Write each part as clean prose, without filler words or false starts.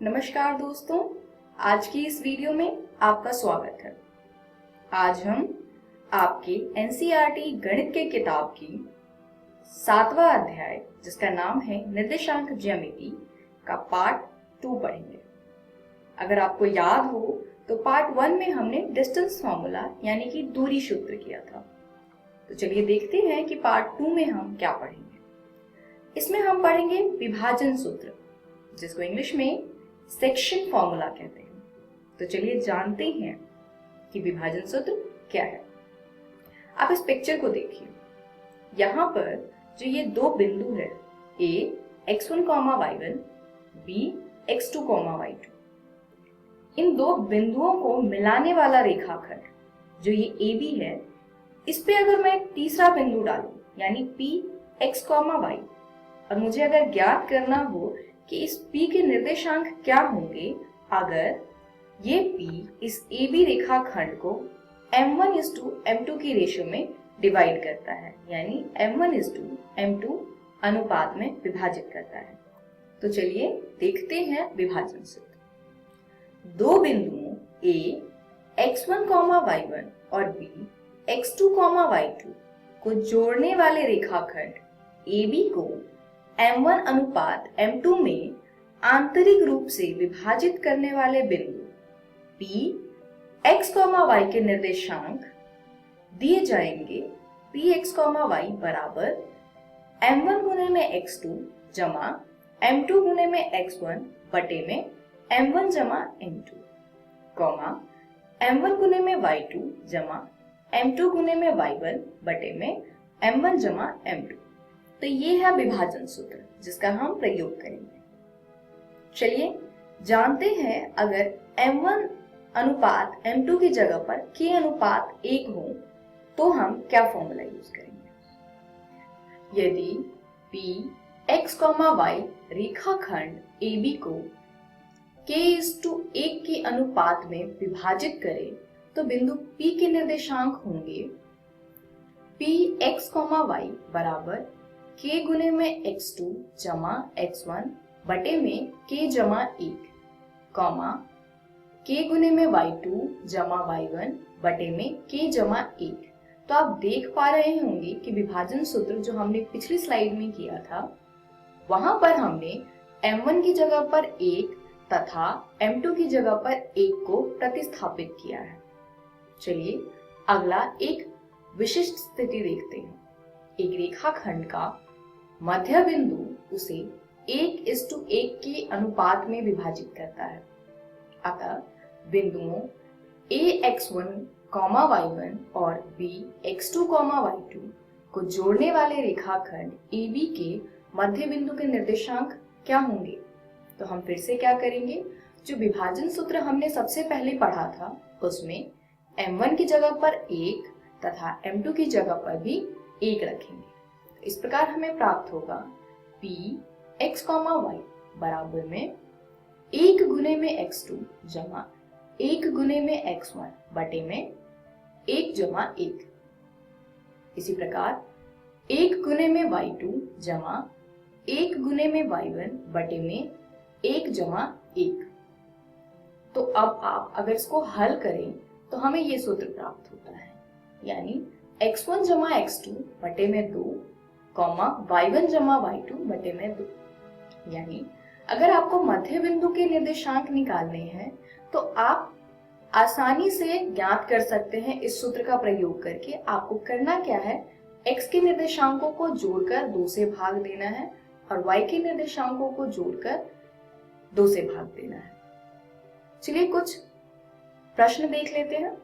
नमस्कार दोस्तों, आज की इस वीडियो में आपका स्वागत है। आज हम आपके एनसीईआरटी गणित के किताब की 7वां अध्याय, जिसका नाम है निर्देशांक ज्यामिति का पार्ट 2 पढ़ेंगे। अगर आपको याद हो तो पार्ट 1 में हमने डिस्टेंस फॉर्मूला यानी कि दूरी सूत्र किया था। तो चलिए देखते हैं कि पार्ट 2 में हम क्या पढ़ेंगे। इसमें हम पढ़ेंगे विभाजन सूत्र, जिसको इंग्लिश में सेक्शन फॉर्मूला कहते हैं। तो चलिए जानते हैं कि विभाजन सूत्र क्या है। आप इस पिक्चर को देखिए। यहाँ पर जो ये दो बिंदु है, A x1, y1, B x2, y2, इन दो बिंदुओं को मिलाने वाला रेखाखंड जो ये AB है, इस पे अगर मैं एक तीसरा बिंदु डालूं यानी P x, y, और मुझे अगर ज्ञात करना हो कि इस P के निर्देशांक क्या होंगे अगर ये P इस AB रेखाखंड को m1:m2 की रेशियो में डिवाइड करता है, यानी m1:m2 अनुपात में विभाजित करता है। तो चलिए देखते हैं विभाजन सूत्र। दो बिंदुओं A x1, y1 और B x2, y2 को जोड़ने वाले रेखाखंड AB को m1:m2 में आंतरिक रूप से विभाजित करने वाले बिंदु P x, y के निर्देशांक दिए जाएंगे Px, y बराबर m1 गुने में x2 जमा m2 गुने में x1 बटे में m1 जमा m2, m1 गुने में y2 जमा m2 गुने में y1 बटे में m1 जमा m2। तो ये है विभाजन सूत्र जिसका हम प्रयोग करेंगे। चलिए जानते हैं, अगर m1:m2 की जगह पर k:1 हो तो हम क्या फॉर्मूला यूज करेंगे। यदि Px, y रेखाखंड AB को k:1 के अनुपात में विभाजित करें तो बिंदु P के निर्देशांक होंगे Px, y बराबर k गुने में x2 जमा x1 बटे में k जमा 1, k गुने में y2 जमा y1 बटे में k जमा 1। तो आप देख पा रहे होंगे कि विभाजन सूत्र जो हमने पिछली स्लाइड में किया था, वहां पर हमने m1 की जगह पर 1 तथा m2 की जगह पर 1 को प्रतिस्थापित किया है। चलिए अगला एक विशिष्ट स्थिति देखते हैं। एक रेखाखंड का मध्य बिंदु उसे 1:1 के अनुपात में विभाजित करता है। अतः बिंदुओं Ax1, y1 और Bx2, y2 को जोड़ने वाले रेखाखंड AB के मध्य बिंदु के निर्देशांक क्या होंगे। तो हम फिर से क्या करेंगे, जो विभाजन सूत्र हमने सबसे पहले पढ़ा था उसमें m1 की जगह पर 1 तथा m2 की जगह पर भी 1 रखेंगे। इस प्रकार हमें प्राप्त होगा Px, y बराबर में 1 गुने में x2 जमा 1 गुने में x1 बटे में 1 जमा 1। इसी प्रकार 1 गुने में y2 जमा 1 गुने में y1 बटे में 1 जमा 1। तो अब आप अगर इसको हल करें तो हमें ये सूत्र प्राप्त होता है, यानी x1 जमा x2 बटे में 2, y1 जमा y2 बटे में 2। यानी अगर आपको मध्य बिंदु के निर्देशांक निकालने हैं तो आप आसानी से ज्ञात कर सकते हैं इस सूत्र का प्रयोग करके। आपको करना क्या है, x के निर्देशांकों को जोड़कर 2 से भाग देना है और y के निर्देशांकों को जोड़कर 2 से भाग देना है। चलिए कुछ प्रश्न देख लेते हैं।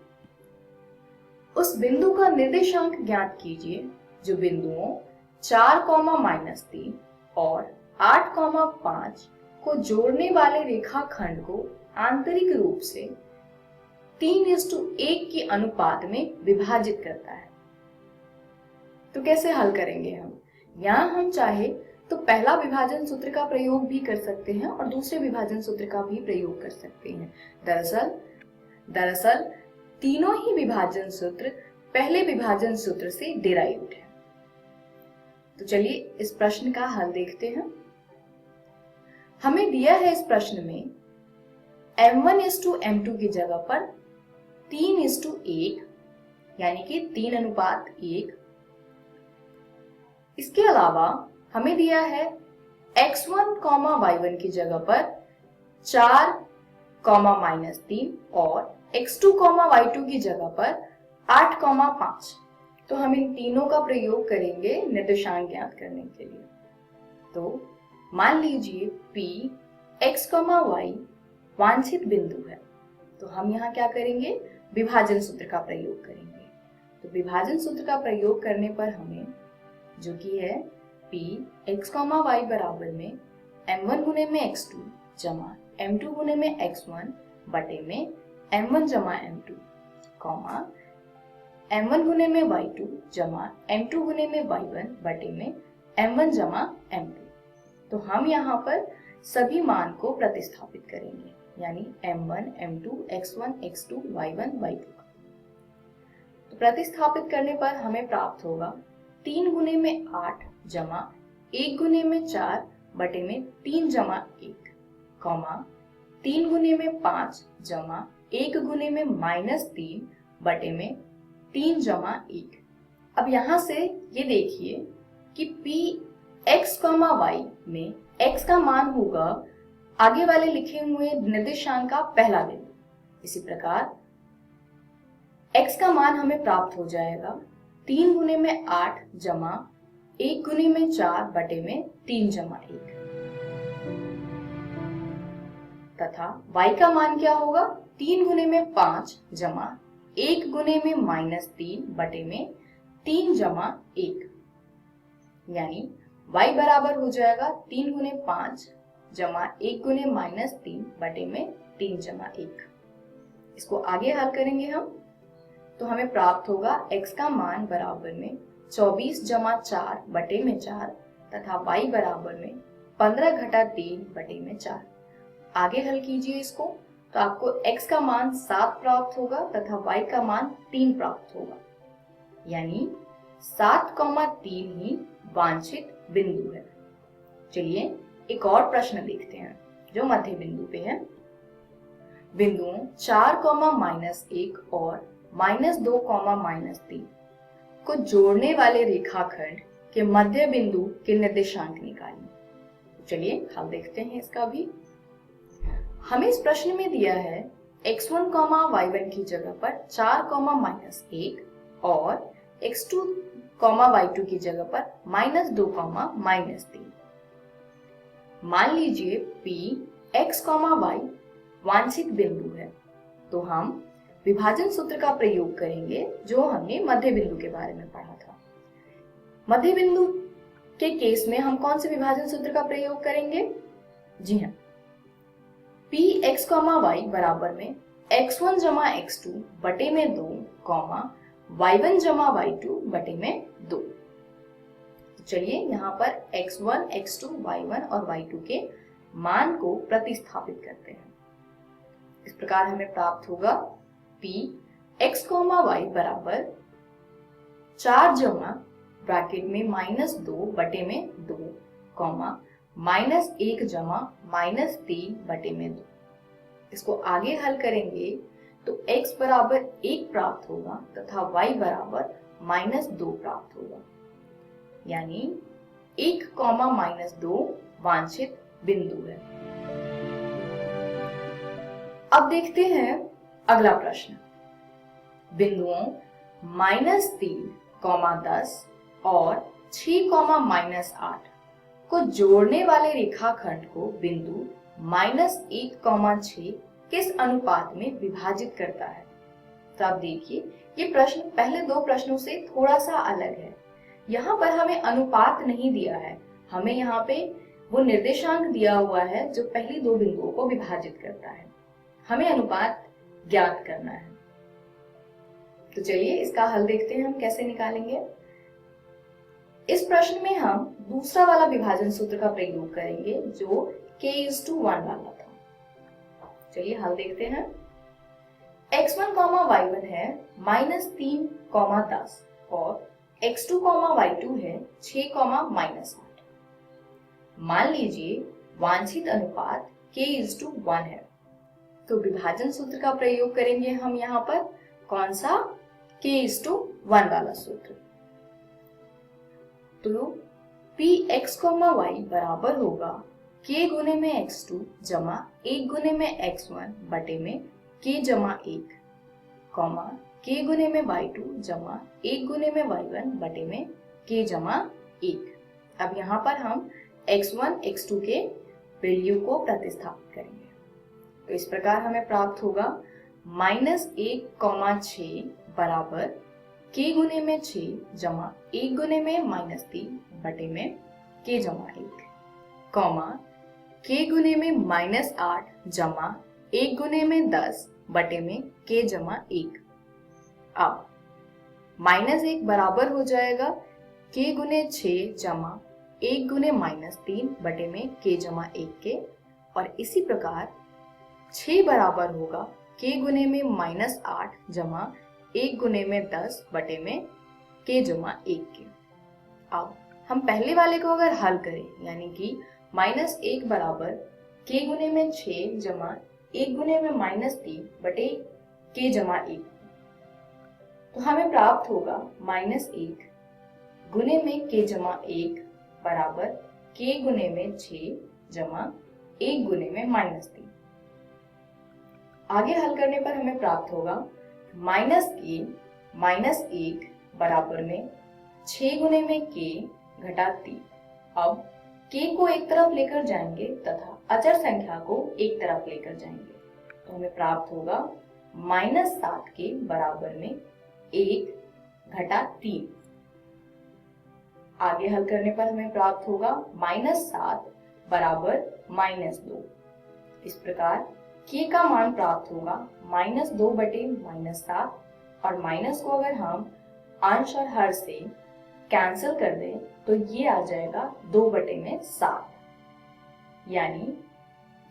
उस बिंदु का निर्देशांक ज्ञात कीजिए जो बिंदुओं 4, -3 और 8, 5 को जोड़ने वाले रेखाखंड को आंतरिक रूप से 3:1 के अनुपात में विभाजित करता है। तो कैसे हल करेंगे हम। यहाँ हम चाहे तो पहला विभाजन सूत्र का प्रयोग भी कर सकते हैं और दूसरे विभाजन सूत्र का भी प्रयोग कर सकते हैं। दरअसल तीनों ही विभाजन सूत्र पहले विभाजन सूत्र से डिराइव्ड है। तो चलिए इस प्रश्न का हल देखते हैं। हमें दिया है इस प्रश्न में m1:m2 की जगह पर 3:1 यानी कि 3:1। इसके अलावा हमें दिया है x1, y1 की जगह पर 4, -3 और x2, y2 की जगह पर 8, 5। तो हम इन तीनों का प्रयोग करेंगे निर्देशांक ज्ञात करने के लिए। तो मान लीजिए P x, y वांछित बिंदु है, तो हम यहाँ क्या करेंगे, विभाजन सूत्र का प्रयोग करेंगे। तो विभाजन सूत्र का प्रयोग करने पर हमें जो कि है P x, y बराबर में m1 गुने में x2 जमा m2 गुने में x1 बटे में m1 जमा m2 कॉमा m1 गुने में y2 जमा m2 गुने में y1 बटे में m1 जमा m2। तो हम यहाँ पर सभी मान को प्रतिस्थापित करेंगे, यानी m1, m2, x1, x2, y1, y2। तो प्रतिस्थापित करने पर हमें प्राप्त होगा 3 गुने में 8 जमा 1 गुने में 4 बटे में 3 जमा 1 कॉमा 3 गुने में 5 जमा 1 गुने में -3 बटे में 3 जमा 1। अब यहाँ से ये देखिए कि P x, y में x का मान होगा आगे वाले लिखे हुए निर्देशांक का पहला बिंदु। इसी प्रकार x का मान हमें प्राप्त हो जाएगा 3 गुने में 8 जमा 1 गुने में 4 बटे में 3 जमा 1 तथा y का मान क्या होगा 3 गुने में 5 जमा 1 गुने में -3 बटे में 3 जमा 1, यानी y बराबर हो जाएगा 3 गुने 5 जमा 1 गुने -3 बटे में 3 जमा 1। इसको आगे हल करेंगे हम, तो हमें प्राप्त होगा x का मान बराबर में 24 जमा 4 बटे में 4 तथा y बराबर में 15 घटा 3 बटे में 4। आगे हल कीजिए इसको, तो आपको x का मान 7 प्राप्त होगा तथा y का मान 3 प्राप्त होगा, यानी 7, 3 ही वांछित बिंदु है। चलिए एक और प्रश्न देखते हैं जो मध्य बिंदु पे है। बिंदुओं 4, -1 और -2, -3 को जोड़ने वाले रेखाखंड के मध्य बिंदु के निर्देशांक निकालिए। चलिए हल देखते हैं इसका भी। हमें इस प्रश्न में दिया है x1, y1 की जगह पर 4, -1 और x2, y2 की जगह पर -2, -3। मान लीजिए P x, y वांछित बिंदु है, तो हम विभाजन सूत्र का प्रयोग करेंगे जो हमने मध्य बिंदु के बारे में पढ़ा था। मध्य बिंदु के केस में हम कौन से विभाजन सूत्र का प्रयोग करेंगे? जी हाँ, P x, y बराबर में x1 जमा x2 बटे में 2 y1 जमा y2 बटे में 2। तो चलिए यहाँ पर x1, x2, y1 और y2 के मान को प्रतिस्थापित करते हैं। इस प्रकार हमें प्राप्त होगा P x, y बराबर 4 जमा ब्रैकेट में -2 बटे में 2 -1 जमा -3 बटे में 2। इसको आगे हल करेंगे तो x बराबर 1 प्राप्त होगा तथा y बराबर -2 प्राप्त होगा, यानी 1, -2 वांछित बिंदु है। अब देखते हैं अगला प्रश्न। बिंदुओं -3, 10 और 6, -8 को जोड़ने वाले रेखाखंड को बिंदु -1, 6 किस अनुपात में विभाजित करता है? तो आप देखिए ये प्रश्न पहले दो प्रश्नों से थोड़ा सा अलग है। यहाँ पर हमें अनुपात नहीं दिया है, हमें यहाँ पे वो निर्देशांक दिया हुआ है जो पहली दो बिंदुओं को विभाजित करता है। हमें अनुपात ज्ञात करना है। तो चलिए इसका हल देखते हैं हम कैसे निकालेंगे। इस प्रश्न में हम दूसरा वाला विभाजन सूत्र का प्रयोग करेंगे जो k:1 वाला था। चलिए हल देखते हैं। x1, y1 है -3, 10 और x2, y2 है 6, -8। मान लीजिए वांछित अनुपात k:1 है, तो विभाजन सूत्र का प्रयोग करेंगे हम यहाँ पर। कौन सा? k:1 वाला सूत्र। तो px, बराबर होगा k गुने में x2 जमा 1 गुने में x1 बटे में k जमा 1, कॉमा k गुने में y2 जमा 1 गुने में y1 बटे में k जमा 1। अब यहाँ पर हम x1, x2 के वैल्यू को प्रतिस्थापित करेंगे। तो इस प्रकार हमें प्राप्त होगा -1,6 बराबर k गुने में 6 जमा 1 गुने में -3 बटे में k जमा 1, कॉमा k गुने में -8 जमा 1 गुने में 10 बटे में k जमा 1। अब -1 बराबर हो जाएगा k गुने 6 जमा 1 गुने -3 बटे में k जमा 1 के, और इसी प्रकार 6 बराबर होगा k गुने में -8 जमा 1 गुने में 10 बटे में k जमा 1 के। अब हम पहले वाले को अगर हल करें, यानी कि -1 बराबर k गुने में 6 जमा 1 गुने में -3 बटे k जमा 1, तो हमें प्राप्त होगा -1 गुने में k जमा 1 बराबर k गुने में 6 जमा 1 गुने में -3। आगे हल करने पर हमें प्राप्त होगा -1 बराबर में 6 गुने में k घटा 3। अब k को एक तरफ लेकर जाएंगे तथा अचर संख्या को एक तरफ लेकर जाएंगे, तो हमें प्राप्त होगा -7 के बराबर में 1 घटा 3। आगे हल करने पर हमें प्राप्त होगा -7 बराबर -2। इस प्रकार k का मान प्राप्त होगा -2 बटे -7, और माइनस को अगर हम अंश और हर से कैंसिल कर दें तो ये आ जाएगा 2 बटे में 7, यानी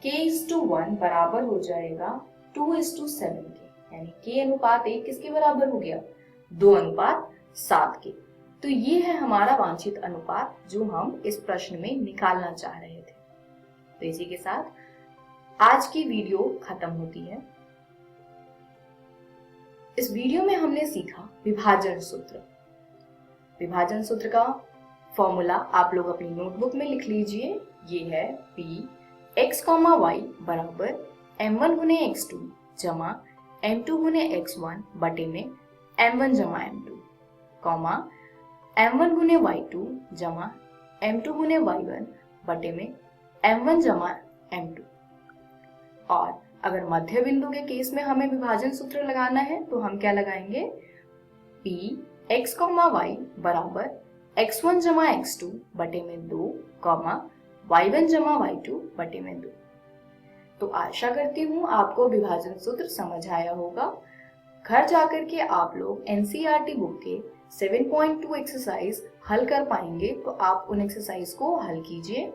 k:1 बराबर हो जाएगा 2:7 के, यानी k अनुपात 1 किसके बराबर हो गया? 2:7 के। तो ये है हमारा वांछित अनुपात जो हम इस प्रश्न में निकालना चाह रहे थे। तो इसी के साथ आज की वीडियो खत्म होती है। इस वीडियो में हमने सीखा विभाजन सूत्र। विभाजन सूत्र का फॉर्मूला आप लोग अपनी नोटबुक में लिख लीजिए। ये है px, y बराबर m1 गुने x2 जमा m2 गुने x1 बटे में m1 जमा m2, कॉमा m1 गुने y2 जमा m2 गुने y1 बटे में m1 जमा m2। और अगर मध्य बिंदु के केस में हमें विभाजन सूत्र लगाना है तो हम क्या लगाएंगे? px, y बराबर x1 जमा x2 बटे में 2, कॉमा y1 जमा y2 बटे में 2। तो आशा करती हूँ आपको विभाजन सूत्र समझ आया होगा। घर जाकर के आप लोग NCERT बुक के 7.2 एक्सरसाइज हल कर पाएंगे, तो आप उन एक्सरसाइज को हल कीजिए।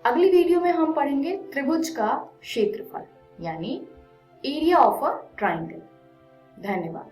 अगली वीडियो में हम पढ़ेंगे त्रिभुज का क्षेत्रफल, यानी एरिया ऑफ अ ट्राइंगल। धन्यवाद।